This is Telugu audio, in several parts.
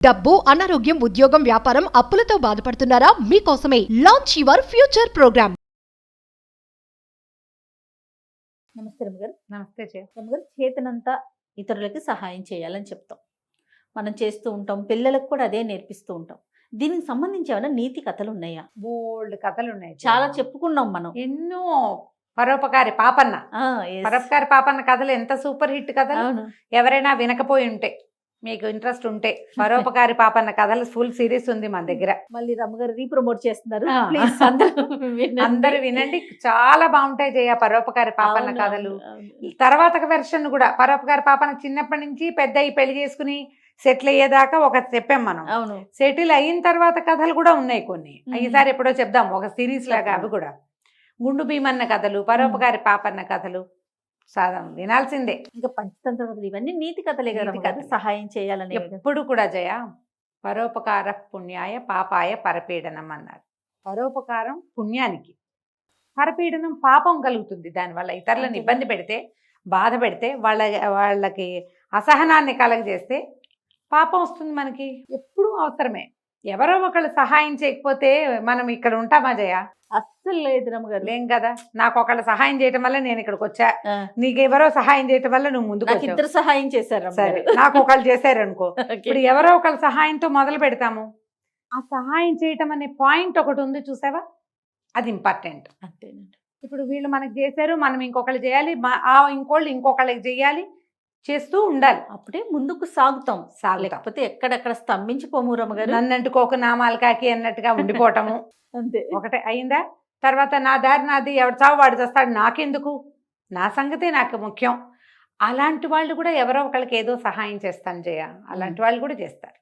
డబ్బు, అనారోగ్యం, ఉద్యోగం, వ్యాపారం, అప్పులతో బాధపడుతున్నారా? మీకోసమే లాంచ్ యువర్ ఫ్యూచర్ ప్రోగ్రామ్. నమస్తే రమ్మగారు. నమస్తే జయ. రమ్మగారు, చేతనంతా ఇతరులకి సహాయం చేయాలని చెప్తాం. మనం చేస్తూ ఉంటాం, పిల్లలకు కూడా అదే నేర్పిస్తూ ఉంటాం. దీనికి సంబంధించి ఏమైనా నీతి కథలు ఉన్నాయా? బోల్డ్ కథలు ఉన్నాయి జయ. చాలా చెప్పుకున్నాం మనం. ఎన్నో. పరోపకారి పాపన్న, yes. పరోపకారి పాపన్న కథలు ఎంత సూపర్ హిట్ కథలు. అవును. ఎవరైనా వినకపోయి ఉంటే, మీకు ఇంట్రెస్ట్ ఉంటే, పరోపకారి పాపన్న కథలు ఫుల్ సిరీస్ ఉంది మన దగ్గర. మళ్ళీ రమ్మగారు రీప్రమోట్ చేస్తున్నారు. ఆ. Please, అందరూ వినండి, చాలా బాగుంటాయి జయ పరోపకారి పాపన్న అవును, కథలు. అవును. తర్వాత వెర్షన్ కూడా పరోపకారి పాపన్న చిన్నప్పటి నుంచి పెద్ద అయ్యి పెళ్లి చేసుకుని సెటిల్ అయ్యేదాకా ఒక చెప్పాం మనం. అవును. సెటిల్ అయిన తర్వాత కథలు కూడా ఉన్నాయి కొన్ని. ఈసారి ఎప్పుడో చెప్దాం, ఒక సిరీస్ లాగా అవి కూడా. గుండు భీమన్న కథలు, పరోపకారి పాపన్న కథలు వినాల్సిందే. ఇంకా పంచతంత్ర కథలు ఇవన్నీ నీతి కథలే కదా నీతి రమ్మగారు, కథలే. సహాయం చేయాలని. ఎప్పుడు కూడా జయ పరోపకార పుణ్యాయ పాపాయ పరపీడనం అన్నారు. పరోపకారం పుణ్యానికి, పరపీడనం పాపం కలుగుతుంది. దానివల్ల ఇతరులను అంతే. ఇబ్బంది పెడితే, బాధ పెడితే, వాళ్ళకి అసహనాన్ని కలగజేస్తే పాపం వస్తుంది మనకి. ఎప్పుడూ అవసరమే. ఎవరో ఒకళ్ళు సహాయం చేయకపోతే మనం ఇక్కడ ఉంటామా జయ? అస్సలు లేదు రమ్మగారు. లేం కదా. నాకు ఒకళ్ళు సహాయం చేయటం వల్ల నేను ఇక్కడికి వచ్చా, ఆ. నీకెవరో సహాయం చేయటం వల్ల నువ్వు ముందుకు నాకు వచ్చావు. ఇద్దరు సహాయం చేశారు సరే, రమ్మగారు. నాకు ఒకళ్ళు చేశారనుకో. Okay. ఇప్పుడు ఎవరో ఒకళ్ళ సహాయంతో మొదలు పెడతాము. ఆ సహాయం చేయటం అనే పాయింట్ ఒకటి ఉంది చూసావా, అది ఇంపార్టెంట్. అంతేనండి. ఇప్పుడు వీళ్ళు మనకి చేశారు, మనం ఇంకొకళ్ళు చేయాలి, ఇంకోళ్ళు ఇంకొకళ్ళకి చేయాలి, చేస్తూ ఉండాలి. అప్పుడే ముందుకు సాగుతాం. సాగుతాం. లేకపోతే ఎక్కడెక్కడ స్తంభించిపోము రమ్మగారు. నన్నంటుకోక నామాలు కాకి అన్నట్టుగా ఉండిపోవటము అంతే. ఒకటే అయిందా. తర్వాత నా దారి నాది, ఎవడు చావు వాడు చేస్తాడు, నాకెందుకు, నా సంగతే నాకు ముఖ్యం. అలాంటి వాళ్ళు కూడా ఎవరో ఒకళ్ళకి ఏదో సహాయం చేస్తాను జయ. అలాంటి వాళ్ళు కూడా చేస్తారు.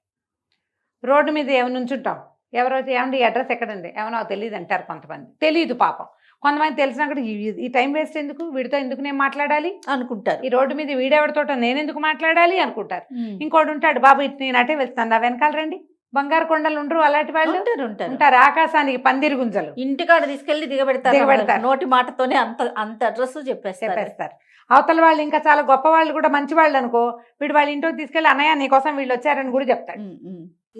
రోడ్డు మీద ఏమైనా నుంచుంటాం, ఎవరో ఏమండి అడ్రస్ ఎక్కడండి, ఏమన్నా తెలియదు అంటారు కొంతమంది. తెలియదు పాపం. కొంతమంది తెలిసినా కూడా ఈ టైం వేస్ట్ ఎందుకు, వీడితో ఎందుకు నేను మాట్లాడాలి అనుకుంటారు. ఈ రోడ్డు మీద వీడెవడితోటో నేను ఎందుకు మాట్లాడాలి అనుకుంటారు. ఇంకోటి ఉంటాడు, బాబు ఇటు నేను అటే వెళ్తాను, నా వెనకాల రండి. బంగారు కొండలు ఉండరు అలాంటి వాళ్ళు ఉంటారు. ఆకాశానికి పందిరి గుంజలు ఇంటికాడ తీసుకెళ్లి దిగబెడతారు. దిగబెడతారు. నోటి మాటతోనే అంత అడ్రస్ చెప్పేస్తారు. అవతల వాళ్ళు ఇంకా చాలా గొప్ప వాళ్ళు కూడా, మంచి వాళ్ళు అనుకో, వీడు వాళ్ళ ఇంటికి తీసుకెళ్ళి అన్నయ్య నీకోసం వీళ్ళు వచ్చారని కూడా చెప్తాడు.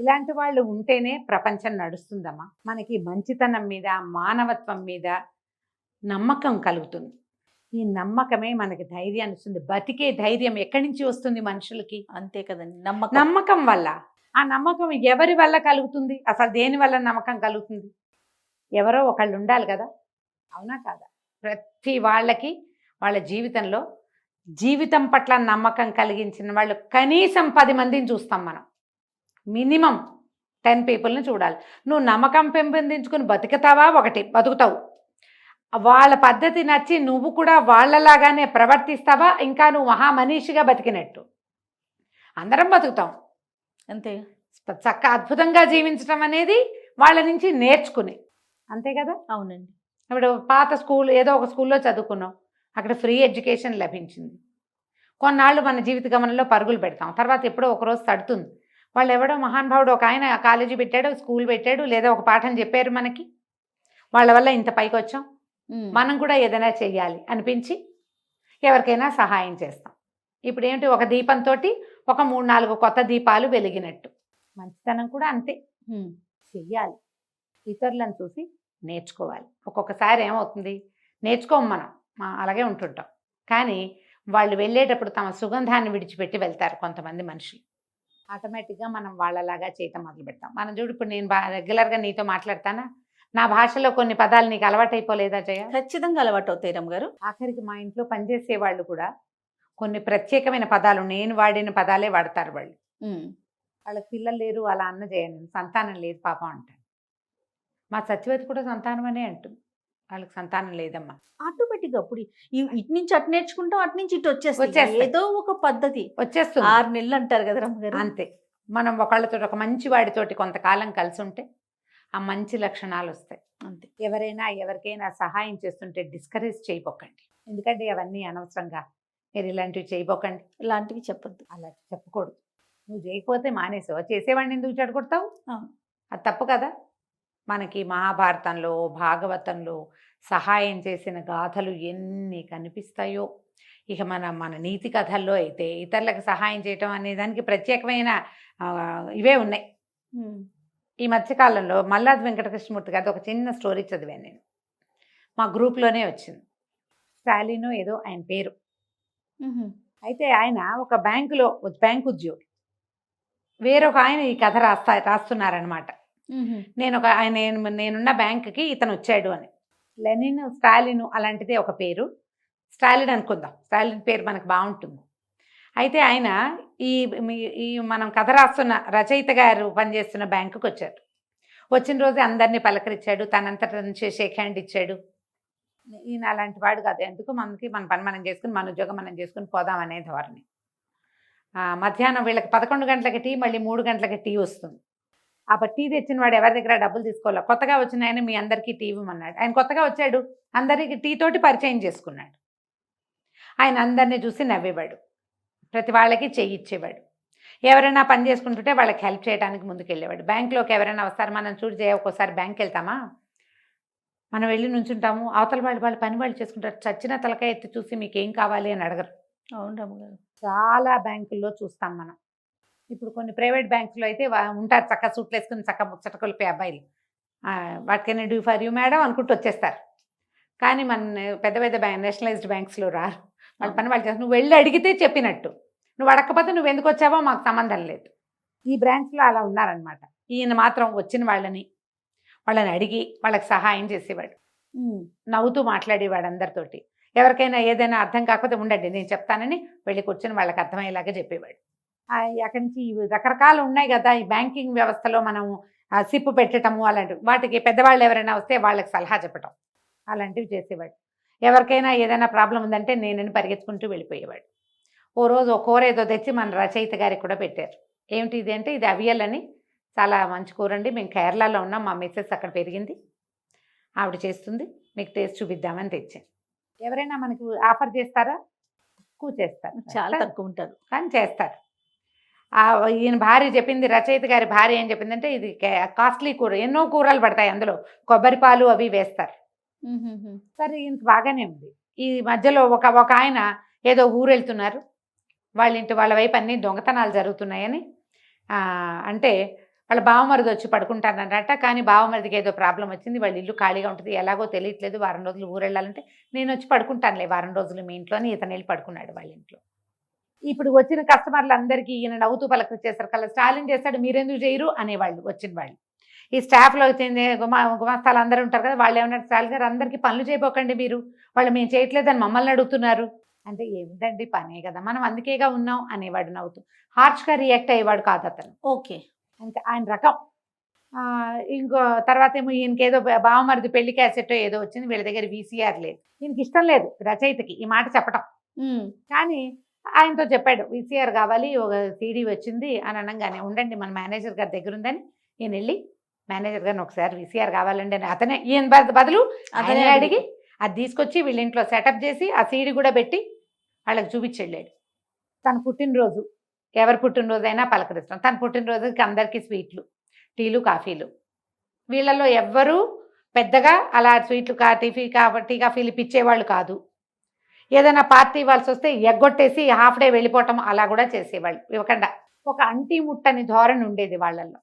ఇలాంటి వాళ్ళు ఉంటేనే ప్రపంచం నడుస్తుందమ్మా. మనకి మంచితనం మీద, మానవత్వం మీద నమ్మకం కలుగుతుంది. ఈ నమ్మకమే మనకి ధైర్యాన్ని ఇస్తుంది. బతికే ధైర్యం ఎక్కడి నుంచి వస్తుంది మనుషులకి? అంతే కదండి, నమ్మకం. నమ్మకం వల్ల. ఆ నమ్మకం ఎవరి వల్ల కలుగుతుంది? అసలు దేని వల్ల నమ్మకం కలుగుతుంది? ఎవరో ఒకళ్ళు ఉండాలి కదా, అవునా కాదా? ప్రతి వాళ్ళకి వాళ్ళ జీవితంలో జీవితం పట్ల నమ్మకం కలిగించిన వాళ్ళు కనీసం 10 మందిని చూస్తాం మనం. మినిమం 10 పీపుల్ని చూడాలి. నువ్వు నమ్మకం పెంపొందించుకుని బతుకుతావా? ఒకటి బతుకుతావు. వాళ్ళ పద్ధతి నచ్చి నువ్వు కూడా వాళ్ళలాగానే ప్రవర్తిస్తావా? ఇంకా నువ్వు మహామనీషిగా బతికినట్టు. అందరం బతుకుతాం అంతే. చక్క అద్భుతంగా జీవించడం అనేది వాళ్ళ నుంచి నేర్చుకుని, అంతే కదా. అవునండి. ఇప్పుడు పాత స్కూల్ ఏదో ఒక స్కూల్లో చదువుకున్నాం, అక్కడ ఫ్రీ ఎడ్యుకేషన్ లభించింది. కొన్నాళ్ళు మన జీవిత గమనంలో పరుగులు పెడతాం, తర్వాత ఎప్పుడో ఒకరోజు తడుతుంది. వాళ్ళు ఎవడో మహానుభావుడు ఒక ఆయన కాలేజీ పెట్టాడు, స్కూల్ పెట్టాడు, లేదా ఒక పాఠం చెప్పారు మనకి, వాళ్ళ వల్ల ఇంత పైకి వచ్చాం, మనం కూడా ఏదైనా చెయ్యాలి అనిపించి ఎవరికైనా సహాయం చేస్తాం. ఇప్పుడు ఏంటి, ఒక దీపంతో ఒక 3-4 కొత్త దీపాలు వెలిగినట్టు మంచితనం కూడా అంతే. చెయ్యాలి, ఇతరులను చూసి నేర్చుకోవాలి. ఒక్కొక్కసారి ఏమవుతుంది, నేర్చుకోం మనం, అలాగే ఉంటుంటాం. కానీ వాళ్ళు వెళ్ళేటప్పుడు తమ సుగంధాన్ని విడిచిపెట్టి వెళ్తారు కొంతమంది మనుషులు. ఆటోమేటిక్గా మనం వాళ్ళలాగా చేయటం మొదలు పెడతాం. మనం చూడు, ఇప్పుడు నేను రెగ్యులర్గా నీతో మాట్లాడతానా, నా భాషలో కొన్ని పదాలు నీకు అలవాటైపోలేదా జయ? ఖచ్చితంగా అలవాటు అవుతాయి రమ్మగారు. ఆఖరికి మా ఇంట్లో పనిచేసే వాళ్ళు కూడా కొన్ని ప్రత్యేకమైన పదాలు, నేను వాడిన పదాలే వాడతారు వాళ్ళు. వాళ్ళకి పిల్లలు లేరు, అలా అన్న చేయను, సంతానం లేదు పాపం అంటారు. మా సత్యవతి కూడా సంతానం అనే అంటుంది, వాళ్ళకి సంతానం లేదమ్మా. ఆటోమేటిక్గా అప్పుడు ఇటు నుంచి అటు నేర్చుకుంటాం, అటు నుంచి ఇటు వచ్చేస్తాయి. వచ్చేస్తాయి. ఏదో ఒక పద్ధతి వచ్చేస్తుంది. 6 నెలలు అంటారు కదా రమ్మగారు. అంతే. మనం ఒకళ్ళతో, ఒక మంచి వాడితోటి కొంతకాలం కలిసి ఉంటే ఆ మంచి లక్షణాలు వస్తాయి. అంతే. ఎవరైనా ఎవరికైనా సహాయం చేస్తుంటే డిస్కరేజ్ చేయబోకండి, ఎందుకంటే అవన్నీ అనవసరంగా. మీరు ఇలాంటివి చేయబోకండి, ఇలాంటివి చెప్పొద్దు. అలా చెప్పకూడదు. నువ్వు చేయకపోతే మానేసావు, చేసేవాడిని ఎందుకు చెడగొడతావు? అది తప్పు కదా. మనకి మహాభారతంలో, భాగవతంలో సహాయం చేసిన గాథలు ఎన్ని కనిపిస్తాయో, ఇక మన నీతి కథల్లో అయితే ఇతరులకు సహాయం చేయటం అనే దానికి ప్రత్యేకమైన ఇవే ఉన్నాయి. ఈ మధ్యకాలంలో మల్లాది వెంకటకృష్ణమూర్తి గారిది ఒక చిన్న స్టోరీ చదివాను నేను. మా గ్రూప్లోనే వచ్చింది. స్టాలిన్ ఏదో ఆయన పేరు. అయితే ఆయన ఒక బ్యాంక్ ఉద్యోగి. వేరొక ఆయన ఈ కథ రాస్తున్నారనమాట. నేనున్న బ్యాంకుకి ఇతను వచ్చాడు అని. లెనిన్, స్టాలిన్ అలాంటిదే ఒక పేరు. స్టాలిన్ అనుకుందాం, స్టాలిన్ పేరు మనకు బాగుంటుంది. అయితే ఆయన ఈ మనం కథ రాస్తున్న రచయిత గారు పనిచేస్తున్న బ్యాంకుకి వచ్చారు. వచ్చిన రోజు అందరినీ పలకరించాడు, తనంతట నుంచి షేక్ హ్యాండ్ ఇచ్చాడు. ఈయన అలాంటి వాడు కాదు, ఎందుకు మన పని మనం చేసుకుని మన ఉద్యోగం మనం చేసుకుని పోదాం అనే ధోరణి. మధ్యాహ్నం వీళ్ళకి 11 గంటలకి టీ, మళ్ళీ 3 గంటలకి టీ వస్తుంది. అప్పుడు టీ తెచ్చిన వాడు ఎవరి దగ్గర డబ్బులు తీసుకోవాలి. కొత్తగా వచ్చిన ఆయన మీ అందరికీ టీ ఇవ్వమన్నాడు. ఆయన కొత్తగా వచ్చాడు, అందరికీ టీ తోటి పరిచయం చేసుకున్నాడు. ఆయన అందరినీ చూసి నవ్వేవాడు, ప్రతి వాళ్ళకి చెయ్యి ఇచ్చేవాడు. ఎవరైనా పని చేసుకుంటుంటే వాళ్ళకి హెల్ప్ చేయడానికి ముందుకు వెళ్ళేవాడు. బ్యాంకులోకి ఎవరైనా వస్తారు, మనం ఒక్కోసారి బ్యాంక్కి వెళ్తామా, మనం వెళ్ళి నుంచుంటాము, అవతల వాళ్ళ పని వాళ్ళు చేసుకుంటారు. చచ్చిన తలకాయ ఎత్తి చూసి మీకు ఏం కావాలి అని అడగరు. అవును, చాలా బ్యాంకుల్లో చూస్తాం మనం. ఇప్పుడు కొన్ని ప్రైవేట్ బ్యాంకులో అయితే ఉంటారు చక్క సూట్లు వేసుకుని చక్క ముచ్చట కొలిపే అబ్బాయిలు. What can I do for you madam అనుకుంటూ వచ్చేస్తారు. కానీ మన పెద్ద నేషనలైజ్డ్ బ్యాంక్స్లో రారు. వాళ్ళ పని వాళ్ళు చేస్తారు. నువ్వు వెళ్ళి అడిగితే చెప్పినట్టు, నువ్వు అడగకపోతే నువ్వు ఎందుకు వచ్చావో మాకు సంబంధం లేదు. ఈ బ్రాంచ్లో అలా ఉన్నారనమాట. ఈయన మాత్రం వచ్చిన వాళ్ళని అడిగి వాళ్ళకి సహాయం చేసేవాడు, నవ్వుతూ మాట్లాడేవాడు అందరితోటి. ఎవరికైనా ఏదైనా అర్థం కాకపోతే ఉండండి నేను చెప్తానని వెళ్ళి కూర్చొని వాళ్ళకి అర్థమయ్యేలాగా చెప్పేవాడు. అక్కడి నుంచి రకరకాలు ఉన్నాయి కదా ఈ బ్యాంకింగ్ వ్యవస్థలో, మనము సిప్పు పెట్టడము అలాంటివి, వాటికి పెద్దవాళ్ళు ఎవరైనా వస్తే వాళ్ళకి సలహా చెప్పటం అలాంటివి చేసేవాడు. ఎవరికైనా ఏదైనా ప్రాబ్లం ఉందంటే నేనని పరిగెత్తుకుంటూ వెళ్ళిపోయేవాడు. ఓ రోజు ఒక కూర ఏదో తెచ్చి మన రచయిత గారికి కూడా పెట్టారు. ఏమిటి ఇది అంటే, ఇది అవియల్ అని, చాలా మంచి కూర అండి, మేము కేరళలో ఉన్నాం, మా మిస్సెస్ అక్కడ పెరిగింది, ఆవిడ చేస్తుంది, మీకు టేస్ట్ చూపిద్దామని తెచ్చాను. ఎవరైనా మనకు ఆఫర్ చేస్తారా? తక్కువ చేస్తారు, చాలా తక్కువ ఉంటారు, కానీ చేస్తారు. ఈయన భార్య చెప్పింది, రచయిత గారి భార్య ఏం చెప్పిందంటే, ఇది కాస్ట్లీ కూర, ఎన్నో కూరలు పడతాయి అందులో, కొబ్బరి పాలు అవి వేస్తారు. సరే ఈయనకి బాగానే ఉంది. ఈ మధ్యలో ఒక ఆయన ఏదో ఊరు వెళ్తున్నారు, వాళ్ళ వైపు అన్ని దొంగతనాలు జరుగుతున్నాయని అంటే వాళ్ళ బావమరిది వచ్చి పడుకుంటానన్నట. కానీ బావమరిదికి ఏదో ప్రాబ్లం వచ్చింది, వాళ్ళ ఇల్లు ఖాళీగా ఉంటుంది, ఎలాగో తెలియట్లేదు, వారం రోజులు ఊరు వెళ్ళాలంటే నేను వచ్చి పడుకుంటానులే వారం రోజులు మీ ఇంట్లో అని ఇతను వెళ్ళి పడుకున్నాడు వాళ్ళ ఇంట్లో. ఇప్పుడు వచ్చిన కస్టమర్లు అందరికీ ఈయన నవ్వుతూ పలకరించేసరికి కల్లా స్టాలిన్ చేస్తాడు, మీరెందుకు చేయరు అనేవాళ్ళు వచ్చిన వాళ్ళు. ఈ స్టాఫ్లో వచ్చింది గుమాస్తాలు అందరూ ఉంటారు కదా, వాళ్ళు ఏమన్నారు, స్టాలిన్ గారు అందరికీ పనులు చేయబోకండి మీరు, వాళ్ళు మేము చేయట్లేదని మమ్మల్ని అడుగుతున్నారు అంటే, ఏమిటండి పనే కదా మనం అందుకేగా ఉన్నాం అనేవాడు నవ్వుతూ. హార్ష్గా రియాక్ట్ అయ్యేవాడు కాదు అతను. ఓకే, ఇంకా ఆయన రకం. ఇంకో తర్వాత ఏమో ఈయనకి ఏదో బావమరిది పెళ్లి క్యాసెట్ ఏదో వచ్చింది, వీళ్ళ దగ్గర వీసీఆర్ లేదు, ఈయనకి ఇష్టం లేదు రచయితకి ఈ మాట చెప్పటం. కానీ ఆయనతో చెప్పాడు, వీసీఆర్ కావాలి, ఒక సీడీ వచ్చింది అని అనగానే, ఉండండి మన మేనేజర్ గారి దగ్గర ఉందని ఈయన వెళ్ళి మేనేజర్ గారిని ఒకసారి వీసీఆర్ కావాలండి అని అతనే, ఈయన బదులు అతనే అడిగి అది తీసుకొచ్చి వీళ్ళ ఇంట్లో సెటప్ చేసి ఆ సీడీ కూడా పెట్టి వాళ్ళకి చూపించెళ్ళాడు. తన పుట్టినరోజు, ఎవరి పుట్టినరోజు అయినా పలకరిస్తాం, తన పుట్టినరోజుకి అందరికీ స్వీట్లు, టీలు, కాఫీలు. వీళ్ళల్లో ఎవ్వరూ పెద్దగా అలా స్వీట్లు టీ కాఫీలు ఇప్పించేవాళ్ళు కాదు. ఏదైనా పార్టీ ఇవ్వాల్సి వస్తే ఎగ్గొట్టేసి హాఫ్ డే వెళ్ళిపోవటం అలా కూడా చేసేవాళ్ళు, ఇవ్వకుండా. ఒక అంటీ ముట్టని ధోరణి ఉండేది వాళ్ళల్లో.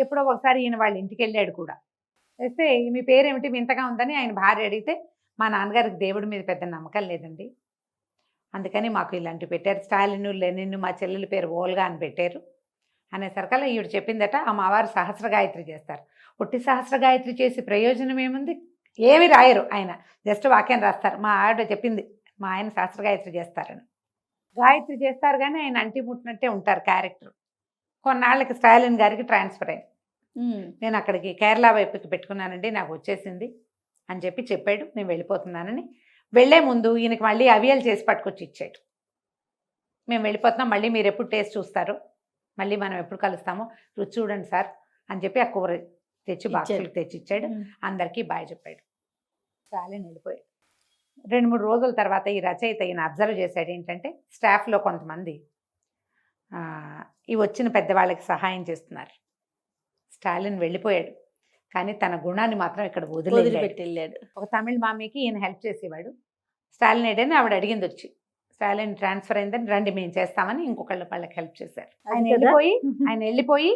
ఎప్పుడో ఒకసారి ఈయన వాళ్ళ ఇంటికి వెళ్ళాడు కూడా. వస్తే మీ పేరేమిటి వింతగా ఉందని ఆయన భార్య అడిగితే, మా నాన్నగారికి దేవుడి మీద పెద్ద నమ్మకం లేదండి, అందుకని మాకు ఇలాంటివి పెట్టారు, స్టాలిన్, లెనిన్, మా చెల్లెల పేరు ఓల్గా అని పెట్టారు అనేసరికల్లా ఈవిడ చెప్పిందట, ఆ మావారు సహస్ర గాయత్రి చేస్తారు. ఒట్టి సహస్ర గాయత్రి చేసి ప్రయోజనం ఏముంది, ఏమి రాయరు ఆయన, జస్ట్ వాక్యం రాస్తారు. మా ఆవిడ చెప్పింది, మా ఆయన సహస్ర గాయత్రి చేస్తారని. గాయత్రి చేస్తారు కానీ ఆయన అంటి ముట్టినట్టే ఉంటారు క్యారెక్టర్. కొన్నాళ్ళకి స్టాలిన్ గారికి ట్రాన్స్ఫర్ అయింది. నేను అక్కడికి కేరళ వైపుకి పెట్టుకున్నానండి, నాకు వచ్చేసింది అని చెప్పాడు. నేను వెళ్ళిపోతున్నానని. వెళ్లే ముందు ఈయనకి మళ్ళీ అవియల్ చేసి పట్టుకొచ్చి ఇచ్చాడు. మేము వెళ్ళిపోతున్నాం, మళ్ళీ మీరు ఎప్పుడు టేస్ట్ చూస్తారో, మళ్ళీ మనం ఎప్పుడు కలుస్తామో రుచి చూడండి సార్ అని చెప్పి ఆ కూర తెచ్చి బాక్సులకు తెచ్చి ఇచ్చాడు. అందరికీ బాయ్ చెప్పాడు. స్టాలిన్ వెళ్ళిపోయాడు. 2-3 రోజుల తర్వాత ఈ రచయిత ఈయన అబ్జర్వ్ చేశాడు ఏంటంటే, స్టాఫ్లో కొంతమంది ఈ వచ్చిన పెద్దవాళ్ళకి సహాయం చేస్తున్నారు. స్టాలిన్ వెళ్ళిపోయాడు కానీ తన గుణాన్ని మాత్రం ఇక్కడ వదిలిపెట్టి వెళ్ళాడు. ఒక తమిళ మామీకి ఈయన హెల్ప్ చేసేవాడు. స్టాలిన్ ఏడని ఆవిడ అడిగింది వచ్చి, స్టాలిన్ ట్రాన్స్ఫర్ అయిందని రండి మేము చేస్తామని ఇంకొకళ్ళు వాళ్ళకి హెల్ప్ చేశారు. అది కదా. ఆయన వెళ్ళిపోయి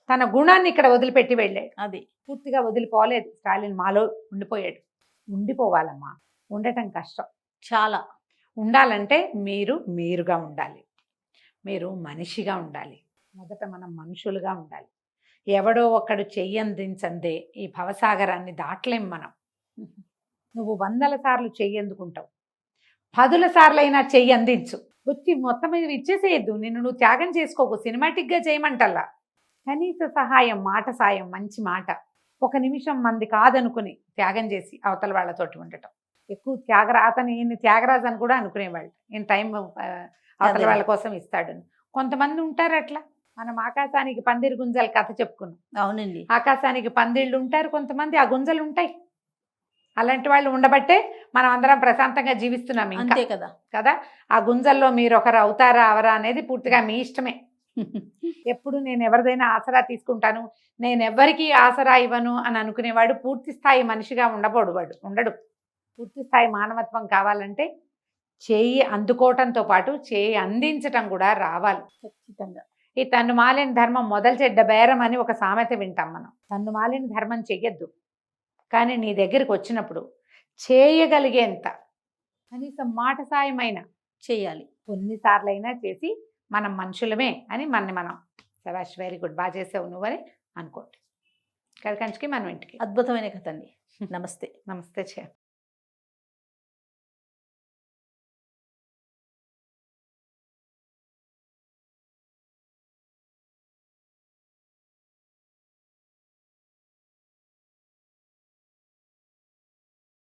తన గుణాన్ని ఇక్కడ వదిలిపెట్టి వెళ్ళాడు. అది పూర్తిగా వదిలిపోలేదు. స్టాలిన్ మాలో ఉండిపోయాడు. ఉండిపోవాలమ్మా, ఉండటం కష్టం. చాలా. ఉండాలంటే మీరుగా ఉండాలి, మీరు మనిషిగా ఉండాలి. మొదట మనం మనుషులుగా ఉండాలి. ఎవడో ఒక్కడు చెయ్యందించందే ఈ భవసాగరాన్ని దాటలేం మనం. నువ్వు 100 సార్లు చెయ్యందుకుంటావు, 10 సార్లైనా చెయ్యి అందించు. వచ్చి మొత్తం మీద ఇచ్చేసేయద్దు, నిన్ను నువ్వు త్యాగం చేసుకోకు. సినిమాటిక్గా చేయమంటల్లా, కనీస సహాయం, మాట సాయం, మంచి మాట, ఒక నిమిషం మంది కాదనుకుని త్యాగం చేసి అవతల వాళ్ళతోటి ఉండటం. ఎక్కువ అతను ఈయన త్యాగరాజు అని కూడా అనుకునేవాళ్ళు, ఈయన టైం అవతల వాళ్ళ కోసం ఇస్తాడని. కొంతమంది ఉంటారు అట్లా. మనం ఆకాశానికి పందిరి గుంజల కథ చెప్పుకున్నాం. అవునండి. ఆకాశానికి పందిళ్ళు ఉంటారు, కొంతమంది ఆ గుంజలు ఉంటాయి. అలాంటి వాళ్ళు ఉండబట్టే మనం అందరం ప్రశాంతంగా జీవిస్తున్నాం ఇంకా. అంతే కదా. కదా, ఆ గుంజల్లో మీరు ఒకరు అవుతారా అవరా అనేది పూర్తిగా మీ ఇష్టమే. ఎప్పుడు నేను ఎవరిదైనా ఆసరా తీసుకుంటాను, నేను ఎవరికి ఆసరా ఇవ్వను అని అనుకునేవాడు పూర్తి స్థాయి మనిషిగా ఉండడు. పూర్తి స్థాయి మానవత్వం కావాలంటే చేయి అందుకోవటంతో పాటు చేయి అందించటం కూడా రావాలి. ఖచ్చితంగా. ఈ తన్ను మాలిన ధర్మం మొదలు చెడ్డ బేరం అని ఒక సామెత వింటాం మనం. తన్ను మాలిన ధర్మం చెయ్యొద్దు, కానీ నీ దగ్గరికి వచ్చినప్పుడు చేయగలిగేంత కనీసం మాట సాయమైన చేయాలి. కొన్నిసార్లైనా చేసి మనం మనుషులమే అని మనం శభాష్, వెరీ గుడ్, బాగా చేసావు నువ్వని అనుకోండి. కంచికి మనం ఇంటికి. అద్భుతమైన కథ అండి. నమస్తే. నమస్తే చే.